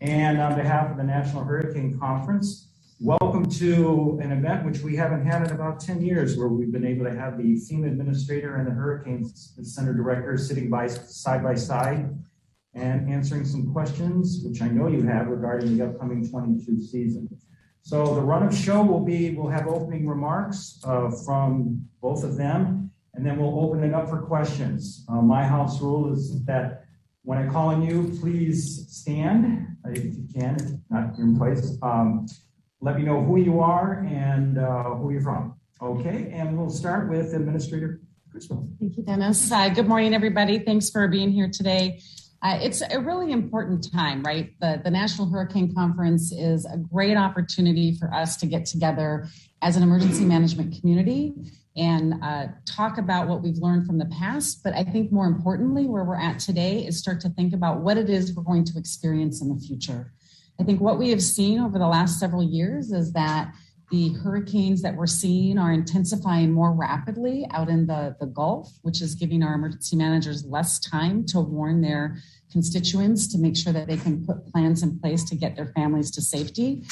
And on behalf of the National Hurricane Conference, welcome to an event which we haven't had in about 10 years, where we've been able to have the FEMA administrator and the Hurricane Center director sitting side by side and answering some questions, which I know you have regarding the upcoming 22 season. So the run of show we'll have opening remarks from both of them, and then we'll open it up for questions. My house rule is that when I call on you, please stand if you can, if not in place. Let me know who you are and who you're from. Okay, and we'll start with Administrator Criswell. Thank you, Dennis. Good morning, everybody. Thanks for being here today. It's a really important time, right? The National Hurricane Conference is a great opportunity for us to get together as an emergency management community and talk about what we've learned from the past. But I think more importantly, where we're at today is start to think about what it is we're going to experience in the future. I think what we have seen over the last several years is that the hurricanes that we're seeing are intensifying more rapidly out in the Gulf, which is giving our emergency managers less time to warn their constituents to make sure that they can put plans in place to get their families to safety.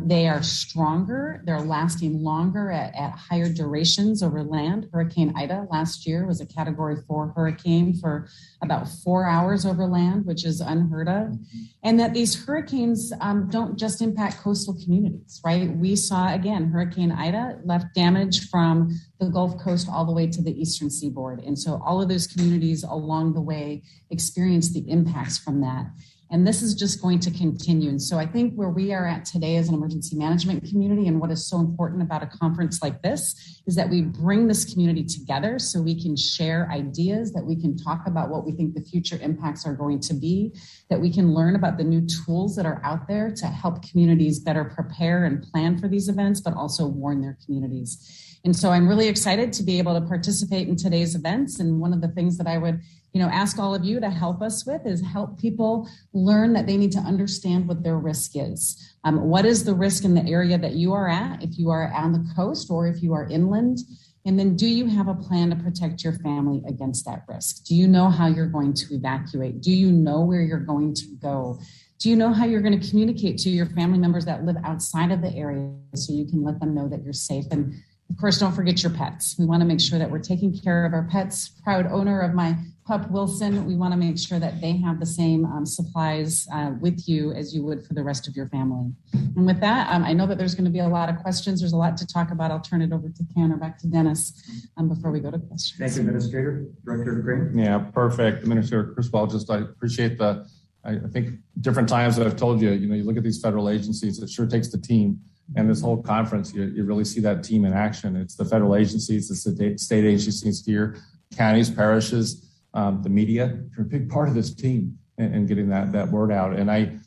They are stronger. They're lasting longer at higher durations over land. Hurricane Ida last year was a Category 4 hurricane for about 4 hours over land, which is unheard of. And that these hurricanes don't just impact coastal communities, right? We saw, again, Hurricane Ida left damage from the Gulf Coast all the way to the eastern seaboard. And so all of those communities along the way experienced the impacts from that. And this is just going to continue. And so I think where we are at today as an emergency management community, and what is so important about a conference like this, is that we bring this community together so we can share ideas, that we can talk about what we think the future impacts are going to be, that we can learn about the new tools that are out there to help communities better prepare and plan for these events, but also warn their communities. And so I'm really excited to be able to participate in today's events. And one of the things that I would ask all of you to help us with is help people learn that they need to understand what their risk is. What is the risk in the area that you are at, if you are on the coast or if you are inland? And then do you have a plan to protect your family against that risk? Do you know how you're going to evacuate? Do you know where you're going to go? Do you know how you're going to communicate to your family members that live outside of the area so you can let them know that you're safe? And of course, don't forget your pets. We want to make sure that we're taking care of our pets. Proud owner of my pup, Wilson. We want to make sure that they have the same supplies with you as you would for the rest of your family. And with that, I know that there's going to be a lot of questions. There's a lot to talk about. I'll turn it over to Ken or back to Dennis before we go to questions. Thank you, Administrator. Director Green. Yeah, perfect. Administrator Criswell, I appreciate I think different times that I've told you, you look at these federal agencies, it sure takes the team. And this whole conference, you really see that team in action. It's the federal agencies, it's the state agencies here, counties, parishes, the media. You're a big part of this team and getting that word out. And I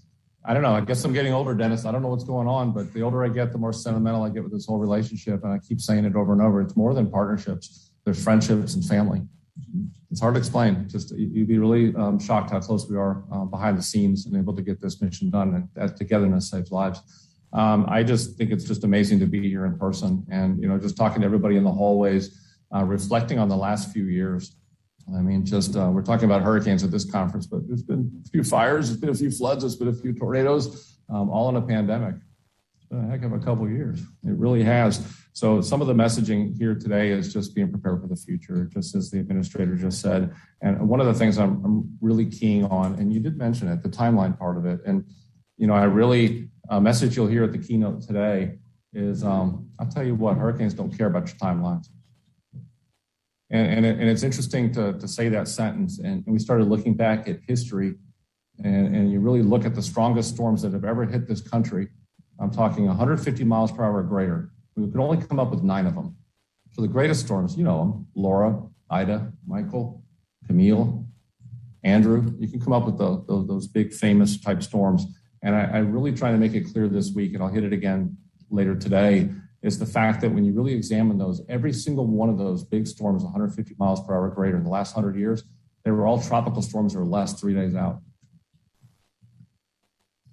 don't know, I guess I'm getting older, Dennis. I don't know what's going on, but the older I get, the more sentimental I get with this whole relationship. And I keep saying it over and over. It's more than partnerships. There's friendships and family. It's hard to explain. Just you'd be really shocked how close we are behind the scenes and able to get this mission done. And that togetherness saves lives. I just think it's just amazing to be here in person and, just talking to everybody in the hallways, reflecting on the last few years. I mean, we're talking about hurricanes at this conference, but there's been a few fires, there's been a few floods, there's been a few tornadoes, all in a pandemic. It's been a heck of a couple of years. It really has. So some of the messaging here today is just being prepared for the future, just as the administrator just said. And one of the things I'm really keying on, and you did mention it, the timeline part of it. And, I really, a message you'll hear at the keynote today is, I'll tell you what, hurricanes don't care about your timelines. And it's interesting to say that sentence. And we started looking back at history, and you really look at the strongest storms that have ever hit this country. I'm talking 150 miles per hour or greater. We could only come up with 9 of them. So the greatest storms, you know them, Laura, Ida, Michael, Camille, Andrew. You can come up with those big famous type storms. And I really try to make it clear this week, and I'll hit it again later today, is the fact that when you really examine those, every single one of those big storms, 150 miles per hour or greater in the last 100 years, they were all tropical storms or less 3 days out.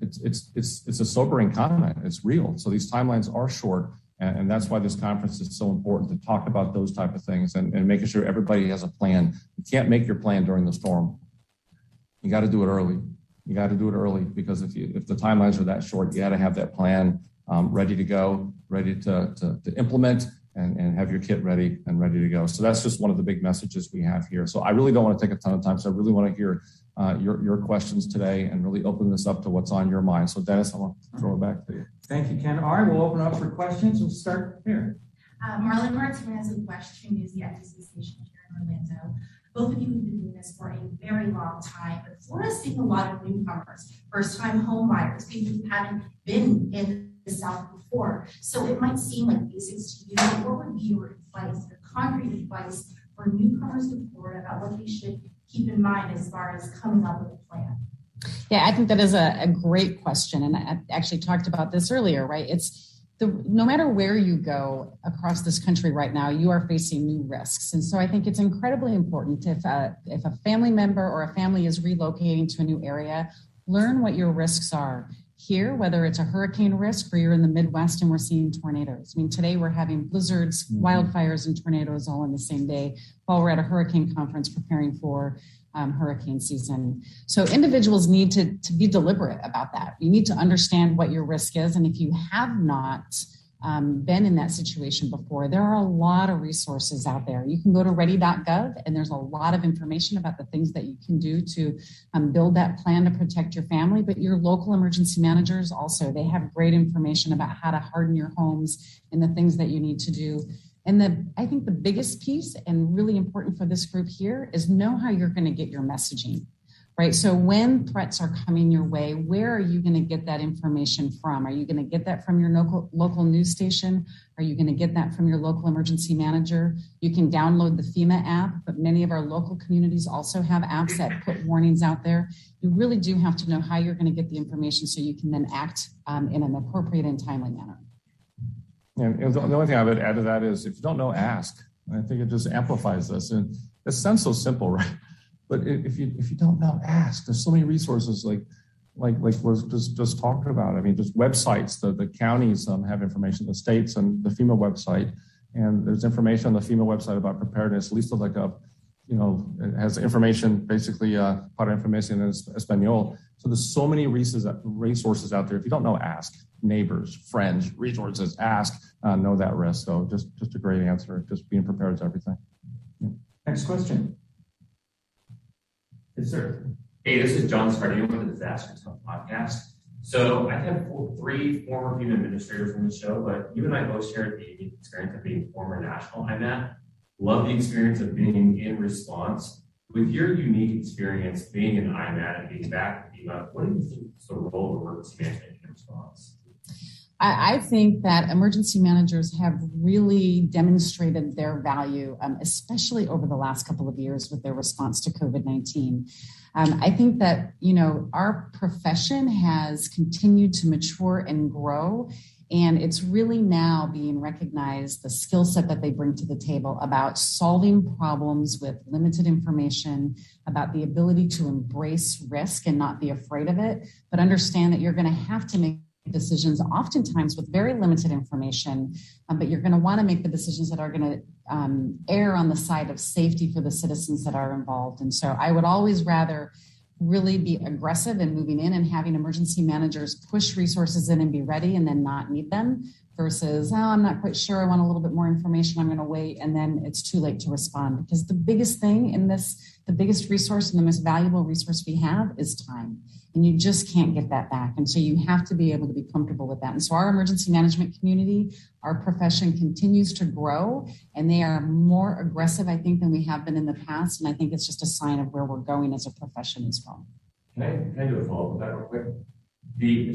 It's a sobering comment. It's real. So these timelines are short, and that's why this conference is so important to talk about those type of things and making sure everybody has a plan. You can't make your plan during the storm. You got to do it early. you got to do it early, because if the timelines are that short, you got to have that plan ready to go, ready to implement, and have your kit ready and ready to go. So that's just one of the big messages we have here. So I really don't want to take a ton of time. So I really want to hear your questions today and really open this up to what's on your mind. So Dennis, I want to throw it back to you. Thank you, Ken. All right, we'll open up for questions. We'll start here. Marlon Martinez with Western News, the FEC station here in Orlando. Both of you have been doing this for a very long time, but Florida's seeing a lot of newcomers, first-time home buyers, people who haven't been in the South before. So it might seem like basics to you, but what would be your advice, your concrete advice for newcomers to Florida about what they should keep in mind as far as coming up with a plan? Yeah, I think that is a great question. And I actually talked about this earlier, right? No matter where you go across this country right now, you are facing new risks. And so I think it's incredibly important if a family member or a family is relocating to a new area, learn what your risks are. Here, whether it's a hurricane risk or you're in the Midwest and we're seeing tornadoes. I mean, today we're having blizzards, wildfires, and tornadoes all in the same day while we're at a hurricane conference preparing for hurricane season. So individuals need to be deliberate about that. You need to understand what your risk is. And if you have not been in that situation before, there are a lot of resources out there. You can go to ready.gov, and there's a lot of information about the things that you can do to build that plan to protect your family. But your local emergency managers also, they have great information about how to harden your homes and the things that you need to do. And I think the biggest piece, and really important for this group here, is know how you're going to get your messaging, right? So when threats are coming your way, where are you going to get that information from? Are you going to get that from your local news station? Are you going to get that from your local emergency manager? You can download the FEMA app, but many of our local communities also have apps that put warnings out there. You really do have to know how you're going to get the information so you can then act in an appropriate and timely manner. And the only thing I would add to that is, if you don't know, ask. I think it just amplifies this. And it sounds so simple, right? But if you don't know, ask. There's so many resources like was just talked about. I mean, just websites. The counties have information, the states and the FEMA website, and there's information on the FEMA website about preparedness. At least it has information, basically para información en español. So there's so many resources out there. If you don't know, ask. Neighbors, friends, resources, ask, know that risk. So just a great answer. Just being prepared is everything. Yeah. Next question. Yes, sir. Hey, this is John Scardino with the Disaster Talk podcast. So I've had 3 former FEMA administrators on the show, but you and I both shared the unique experience of being former national IMAT. Love the experience of being in response. With your unique experience being in IMAT and being back in FEMA, what do you think is the role of emergency management in response? I think that emergency managers have really demonstrated their value, especially over the last couple of years with their response to COVID-19. I think that, our profession has continued to mature and grow, and it's really now being recognized, the skill set that they bring to the table about solving problems with limited information, about the ability to embrace risk and not be afraid of it, but understand that you're going to have to make decisions oftentimes with very limited information, but you're going to want to make the decisions that are going to err on the side of safety for the citizens that are involved. And so I would always rather really be aggressive in moving in and having emergency managers push resources in and be ready and then not need them versus, I'm not quite sure, I want a little bit more information, I'm going to wait, and then it's too late to respond. Because the biggest thing in this, the biggest resource and the most valuable resource we have is time. And you just can't get that back. And so you have to be able to be comfortable with that. And so our emergency management community, our profession continues to grow, and they are more aggressive, I think, than we have been in the past. And I think it's just a sign of where we're going as a profession as well. Can I do a follow-up with that real quick?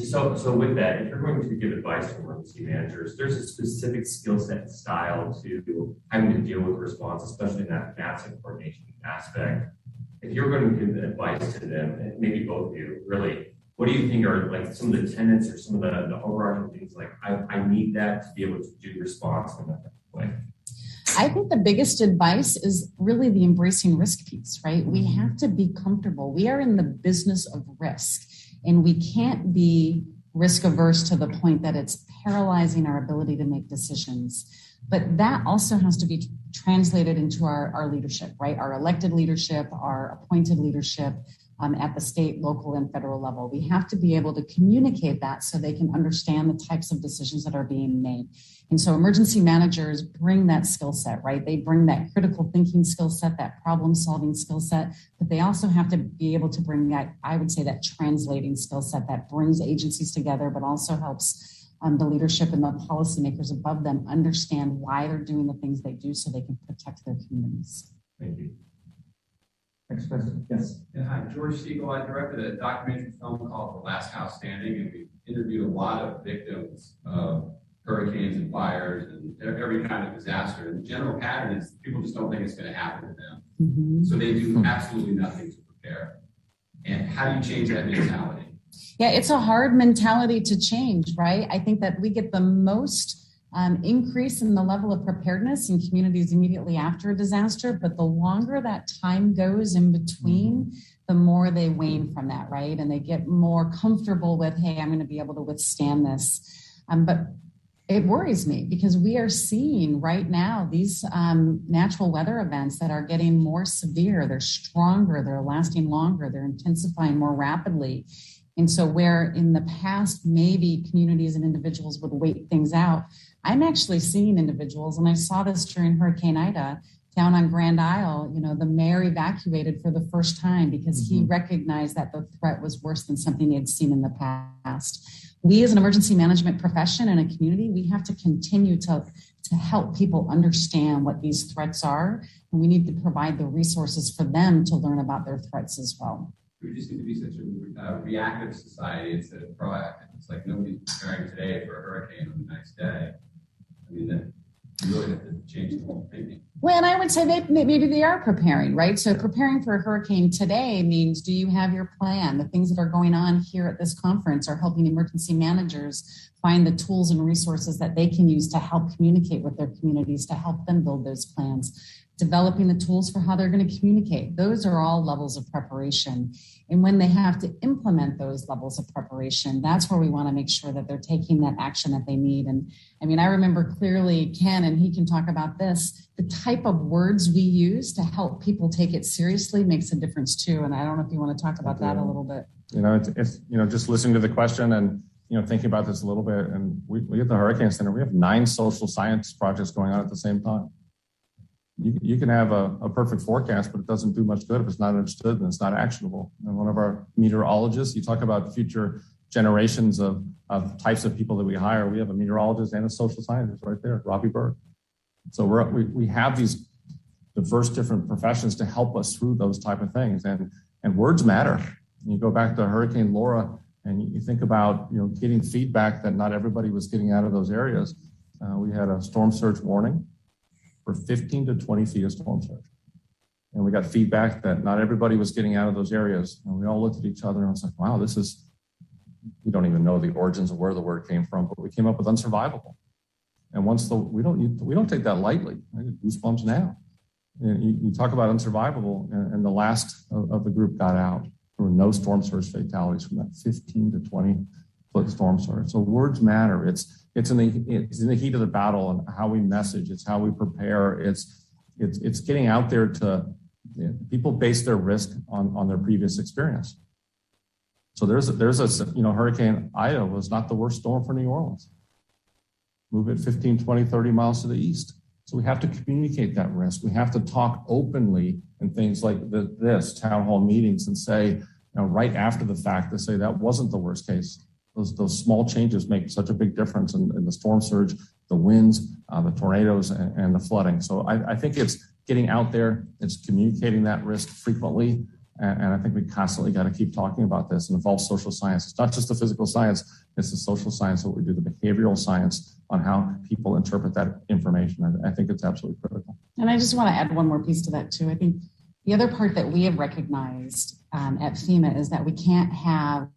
So with that, if you're going to give advice to emergency managers, there's a specific skill set and style to having to deal with response, especially in that massive coordination aspect. If you're going to give advice to them, and maybe both of you, really, what do you think are like some of the tenets or some of the overarching things like I need that to be able to do response in that way? I think the biggest advice is really the embracing risk piece, right? We have to be comfortable. We are in the business of risk, and we can't be risk averse to the point that it's paralyzing our ability to make decisions. But that also has to be translated into our leadership, right? Our elected leadership, our appointed leadership, at the state, local, and federal level. We have to be able to communicate that so they can understand the types of decisions that are being made. And so emergency managers bring that skill set, right? They bring that critical thinking skill set, that problem solving skill set, but they also have to be able to bring that, I would say, that translating skill set that brings agencies together, but also helps the leadership and the policymakers above them understand why they're doing the things they do so they can protect their communities. Thank you. Next question. Yes. Yeah, hi, George Siegel. I directed a documentary film called The Last House Standing, and we interviewed a lot of victims of hurricanes and fires and every kind of disaster. And the general pattern is people just don't think it's going to happen to them. Mm-hmm. So they do absolutely nothing to prepare. And how do you change that mentality? Yeah, it's a hard mentality to change, right? I think that we get the most increase in the level of preparedness in communities immediately after a disaster, but the longer that time goes in between, the more they wane from that, right? And they get more comfortable with, hey, I'm going to be able to withstand this. But it worries me because we are seeing right now these natural weather events that are getting more severe. They're stronger, they're lasting longer, they're intensifying more rapidly. And so where in the past, maybe communities and individuals would wait things out, I'm actually seeing individuals, and I saw this during Hurricane Ida down on Grand Isle, the mayor evacuated for the first time because he recognized that the threat was worse than something he had seen in the past. We as an emergency management profession and a community, we have to continue to help people understand what these threats are, and we need to provide the resources for them to learn about their threats as well. We just need to be such a reactive society instead of proactive. It's like nobody's preparing today for a hurricane on the next day. I mean, that you really have to change the whole thinking. Well, and I would say maybe they are preparing, right? So preparing for a hurricane today means, do you have your plan? The things that are going on here at this conference are helping emergency managers find the tools and resources that they can use to help communicate with their communities, to help them build those plans, developing the tools for how they're going to communicate. Those are all levels of preparation. And when they have to implement those levels of preparation, that's where we want to make sure that they're taking that action that they need. And I mean, I remember clearly Ken, and he can talk about this, the type of words we use to help people take it seriously makes a difference too. And I don't know if you want to talk about that a little bit. It's just listening to the question and, thinking about this a little bit. And we at the Hurricane Center, we have 9 social science projects going on at the same time. You can have a perfect forecast, but it doesn't do much good if it's not understood and it's not actionable. And one of our meteorologists, you talk about future generations of types of people that we hire. We have a meteorologist and a social scientist right there, Robbie Berg. So we have these diverse different professions to help us through those type of things. And words matter. You go back to Hurricane Laura and you think about getting feedback that not everybody was getting out of those areas. We had a storm surge warning for 15 to 20 feet of storm surge. And we got feedback that not everybody was getting out of those areas. And we all looked at each other and I was like, wow, we don't even know the origins of where the word came from, but we came up with unsurvivable. And we don't take that lightly. I get goosebumps now. You talk about unsurvivable, and the last of the group got out. There were no storm surge fatalities from that 15 to 20 foot storm surge. So words matter. It's in the heat of the battle and how we message. It's how we prepare. It's getting out there to people base their risk on their previous experience. So there's a Hurricane Ida was not the worst storm for New Orleans. Move it 15, 20, 30 miles to the east. So we have to communicate that risk. We have to talk openly in things like this town hall meetings and say, right after the fact, to say that wasn't the worst case. Those small changes make such a big difference in the storm surge, the winds, the tornadoes, and the flooding. So I think it's getting out there, it's communicating that risk frequently, and I think we constantly got to keep talking about this. It involves social science. It's not just the physical science, it's the social science that we do, the behavioral science on how people interpret that information. I think it's absolutely critical. And I just want to add one more piece to that too. I think the other part that we have recognized at FEMA is that we can't have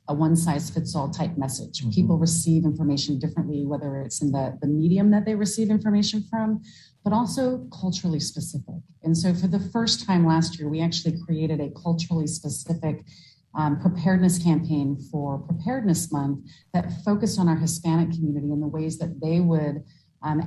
a one-size-fits-all type message. Mm-hmm. People receive information differently, whether it's in the medium that they receive information from, but also culturally specific. And so for the first time last year, we actually created a culturally specific preparedness campaign for Preparedness Month that focused on our Hispanic community and the ways that they would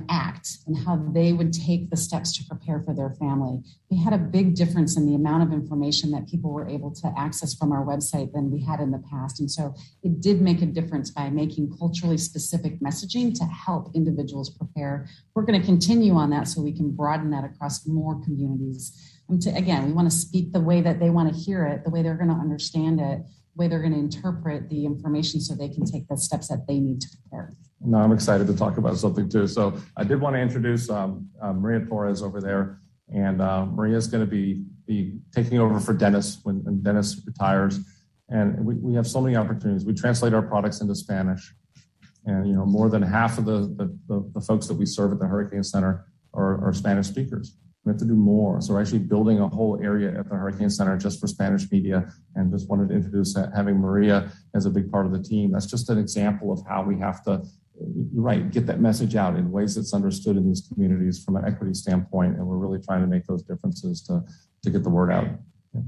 act and how they would take the steps to prepare for their family. We had a big difference in the amount of information that people were able to access from our website than we had in the past. And so it did make a difference by making culturally specific messaging to help individuals prepare. We're going to continue on that so we can broaden that across more communities. Again, we want to speak the way that they want to hear it, the way they're going to understand it, the way they're going to interpret the information so they can take the steps that they need to prepare. No, I'm excited to talk about something too. So I did want to introduce Maria Torres over there, and Maria is going to be taking over for Dennis when Dennis retires. And we have so many opportunities. We translate our products into Spanish, and more than half of the folks that we serve at the Hurricane Center are Spanish speakers. We have to do more. So we're actually building a whole area at the Hurricane Center just for Spanish media, and just wanted to introduce that, having Maria as a big part of the team. That's just an example of how we have to, get that message out in ways that's understood in these communities from an equity standpoint. And we're really trying to make those differences to get the word out. Yeah.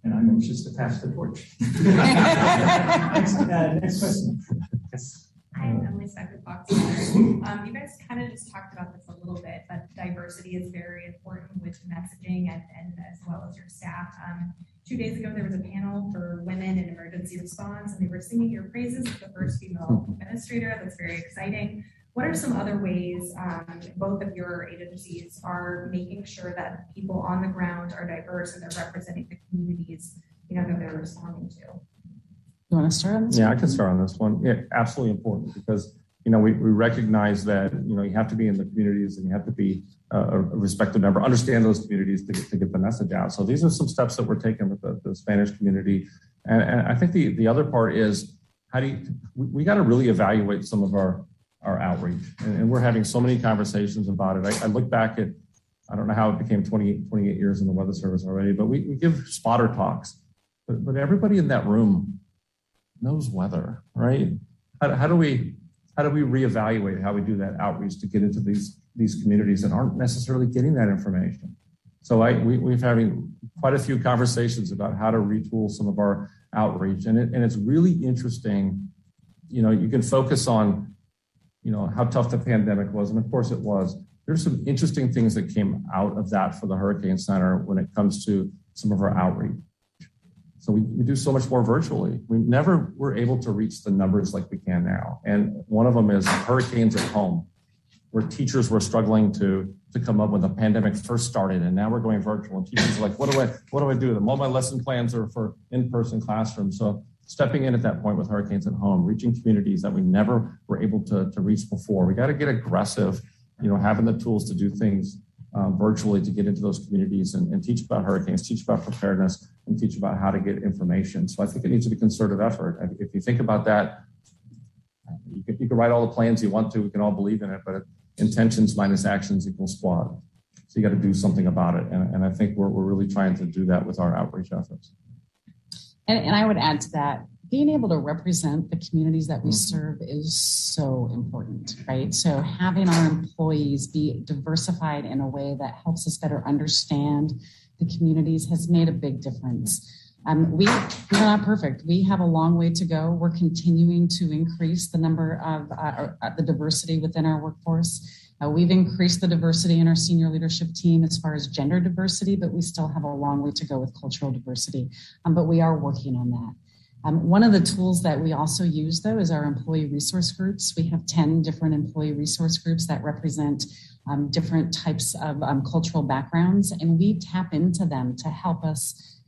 And I'm anxious to pass the torch. Next question. Yes. Hi, I'm Emily Stecker, Fox News. You guys kind of just talked about this a little bit, but diversity is very important with messaging and as well as your staff. 2 days ago, there was a panel for women in emergency response, and they were singing your praises as the first female administrator. That's very exciting. What are some other ways both of your agencies are making sure that people on the ground are diverse and they're representing the communities that they're responding to? You want to start on this? Yeah, I can start on this one. Yeah, absolutely important, because we recognize that you have to be in the communities, and you have to be a respected member, understand those communities to get the message out. So these are some steps that we're taking with the Spanish community, and I think the other part is we got to really evaluate some of our outreach, and we're having so many conversations about it. I look back at, I don't know how it became 28 years in the Weather Service already, but we give spotter talks, but everybody in that room knows weather, right? How do we reevaluate how we do that outreach to get into these communities that aren't necessarily getting that information? So we're having quite a few conversations about how to retool some of our outreach, and it's really interesting. You can focus on how tough the pandemic was, and of course it was. There's some interesting things that came out of that for the Hurricane Center when it comes to some of our outreach. So we do so much more virtually. We never were able to reach the numbers like we can now. And one of them is hurricanes at home, where teachers were struggling to come up when the pandemic first started. And now we're going virtual, and teachers are like, what do I do? All my lesson plans are for in-person classrooms. So stepping in at that point with hurricanes at home, reaching communities that we never were able to reach before. We got to get aggressive, having the tools to do things virtually to get into those communities and teach about hurricanes, teach about preparedness, and teach about how to get information. So I think it needs to be a concerted effort. If you think about that, you can write all the plans you want to, we can all believe in it, but intentions minus actions equals squad. So you got to do something about it. And I think we're really trying to do that with our outreach efforts. And I would add to that, being able to represent the communities that we serve is so important, right? So having our employees be diversified in a way that helps us better understand the communities has made a big difference. We're not perfect. We have a long way to go. We're continuing to increase the number of the diversity within our workforce. We've increased the diversity in our senior leadership team as far as gender diversity, but we still have a long way to go with cultural diversity. But we are working on that. One of the tools that we also use, though, is our employee resource groups. We have 10 different employee resource groups that represent different types of cultural backgrounds, and we tap into them to help us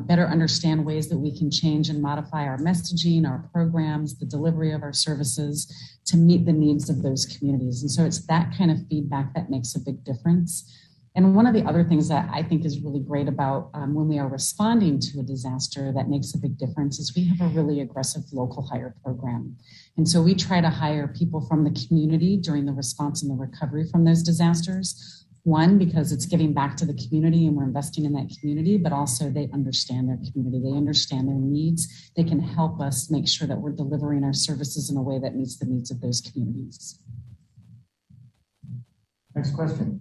better understand ways that we can change and modify our messaging, our programs, the delivery of our services to meet the needs of those communities. And so it's that kind of feedback that makes a big difference. And one of the other things that I think is really great about when we are responding to a disaster that makes a big difference is we have a really aggressive local hire program. And so we try to hire people from the community during the response and the recovery from those disasters. One, because it's giving back to the community and we're investing in that community, but also they understand their community. They understand their needs. They can help us make sure that we're delivering our services in a way that meets the needs of those communities. Next question.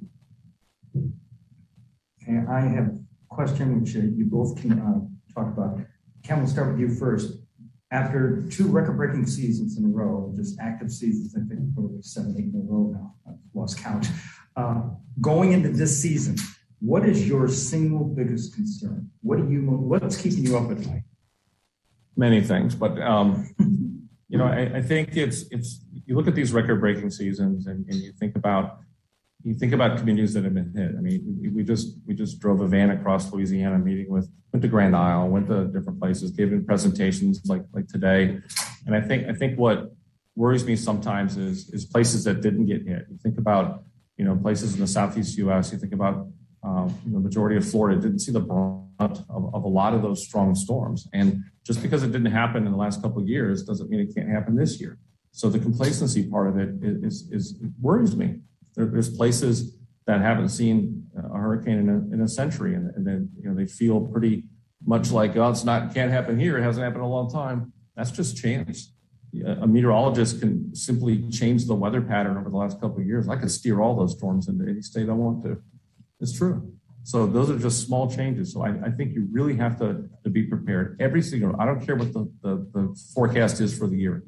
Okay, I have a question which you both can talk about. Ken, we'll start with you first. After 2 record-breaking seasons in a row, just active seasons, I think probably 7, 8 in a row now, I've lost count. Going into this season, what is your single biggest concern? What's keeping you up at night? Many things, but I think it's you look at these record-breaking seasons and you think about communities that have been hit. I mean, we just drove a van across Louisiana, went to Grand Isle, went to different places, gave presentations like today, and I think what worries me sometimes is places that didn't get hit. You think about places in the Southeast U.S. You think about the majority of Florida didn't see the brunt of a lot of those strong storms, and just because it didn't happen in the last couple of years doesn't mean it can't happen this year. So the complacency part of it is worries me. There's places that haven't seen a hurricane in a century, and then they feel pretty much like, oh, can't happen here. It hasn't happened in a long time. That's just chance. A meteorologist can simply change the weather pattern over the last couple of years. I could steer all those storms into any state I want to. It's true. So those are just small changes. So I think you really have to be prepared. I don't care what the forecast is for the year.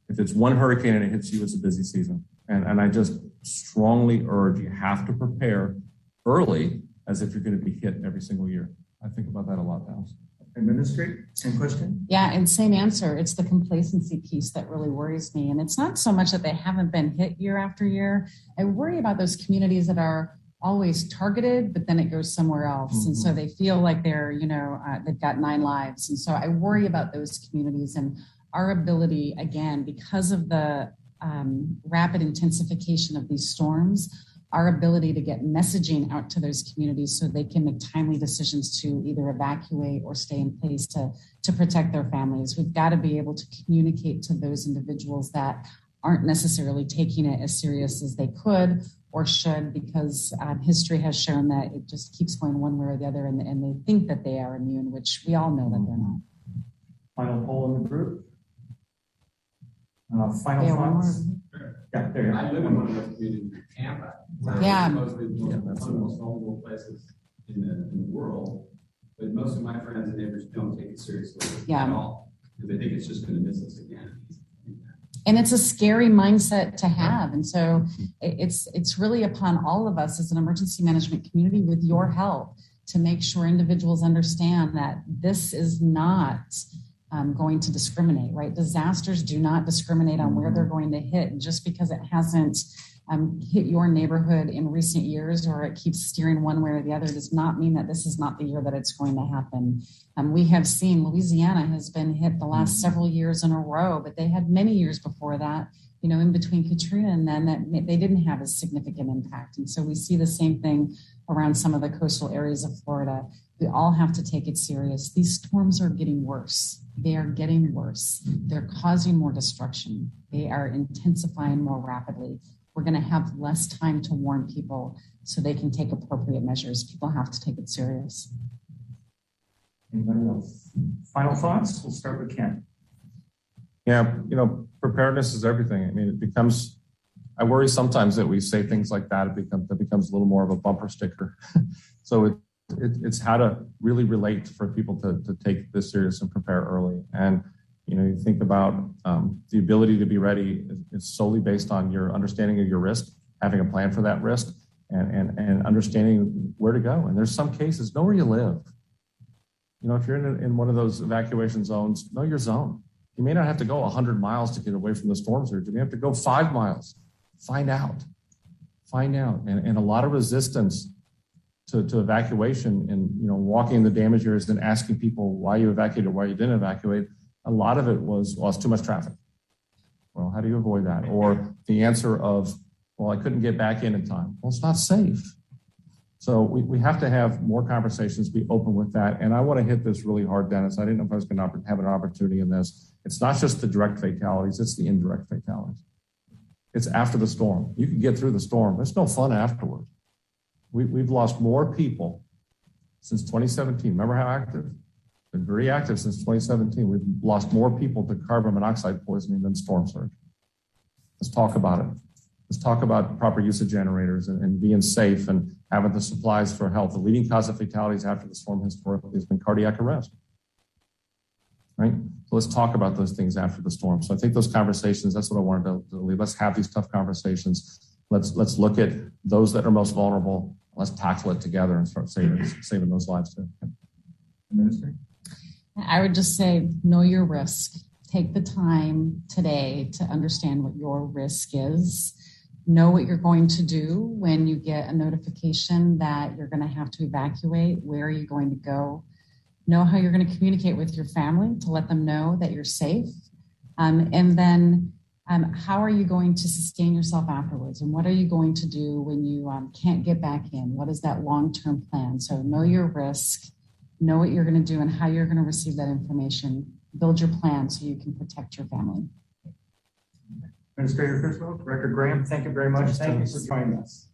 If it's one hurricane and it hits you, it's a busy season. And I just strongly urge you have to prepare early as if you're going to be hit every single year. I think about that a lot now. Administrator, same question? Yeah, and same answer. It's the complacency piece that really worries me. And it's not so much that they haven't been hit year after year. I worry about those communities that are always targeted, but then it goes somewhere else. Mm-hmm. And so they feel like they've got 9 lives. And so I worry about those communities and our ability, again, because of the rapid intensification of these storms, our ability to get messaging out to those communities so they can make timely decisions to either evacuate or stay in place to protect their families. We've got to be able to communicate to those individuals that aren't necessarily taking it as serious as they could or should, because history has shown that it just keeps going one way or the other, and they think that they are immune, which we all know that they're not. Final poll in the group. Final thoughts? Yeah, there you go. I live in one of those communities in Tampa. Yeah. Supposedly one of the most vulnerable places in the world, but most of my friends and neighbors don't take it seriously at all, because they think it's just going to miss us again. And it's a scary mindset to have. And so it's really upon all of us as an emergency management community, with your help, to make sure individuals understand that this is not going to discriminate, right? Disasters do not discriminate on where they're going to hit. And just because it hasn't hit your neighborhood in recent years, or it keeps steering one way or the other, does not mean that this is not the year that it's going to happen. We have seen Louisiana has been hit the last several years in a row, but they had many years before that, in between Katrina and then, that they didn't have a significant impact. And so we see the same thing around some of the coastal areas of Florida. We all have to take it serious. These storms are getting worse. They are getting worse. They're causing more destruction. They are intensifying more rapidly. We're going to have less time to warn people so they can take appropriate measures. People have to take it serious. Anybody else? Final thoughts? We'll start with Ken. Yeah, preparedness is everything. I mean, I worry sometimes that we say things like that, it becomes a little more of a bumper sticker. So it's how to really relate for people to take this serious and prepare early. And, you think about the ability to be ready is solely based on your understanding of your risk, having a plan for that risk, and understanding where to go. And there's some cases, know where you live. If you're in one of those evacuation zones, know your zone. You may not have to go 100 miles to get away from the storm surge. You may have to go 5 miles. Find out. And a lot of resistance to evacuation and, walking in the damage areas and asking people why you evacuated or why you didn't evacuate. A lot of it was too much traffic. Well, how do you avoid that? Or the answer of, well, I couldn't get back in time. Well, it's not safe. So we have to have more conversations, be open with that. And I want to hit this really hard, Dennis. I didn't know if I was going to have an opportunity in this. It's not just the direct fatalities, it's the indirect fatalities. It's after the storm. You can get through the storm. There's no fun afterward. We've lost more people since 2017. Remember how active? Been very active since 2017. We've lost more people to carbon monoxide poisoning than storm surge. Let's talk about it. Let's talk about proper use of generators and being safe and having the supplies for health. The leading cause of fatalities after the storm historically has been cardiac arrest. right? So let's talk about those things after the storm. So I think those conversations, that's what I wanted to leave. Let's have these tough conversations. Let's look at those that are most vulnerable. Let's tackle it together and start saving those lives too. Minister? I would just say, know your risk. Take the time today to understand what your risk is. Know what you're going to do when you get a notification that you're going to have to evacuate. Where are you going to go? Know how you're going to communicate with your family to let them know that you're safe. And then how are you going to sustain yourself afterwards? And what are you going to do when you can't get back in? What is that long-term plan? So know your risk, know what you're going to do and how you're going to receive that information. Build your plan so you can protect your family. Administrator Criswell, Director Graham, thank you very much. Thank you for joining us.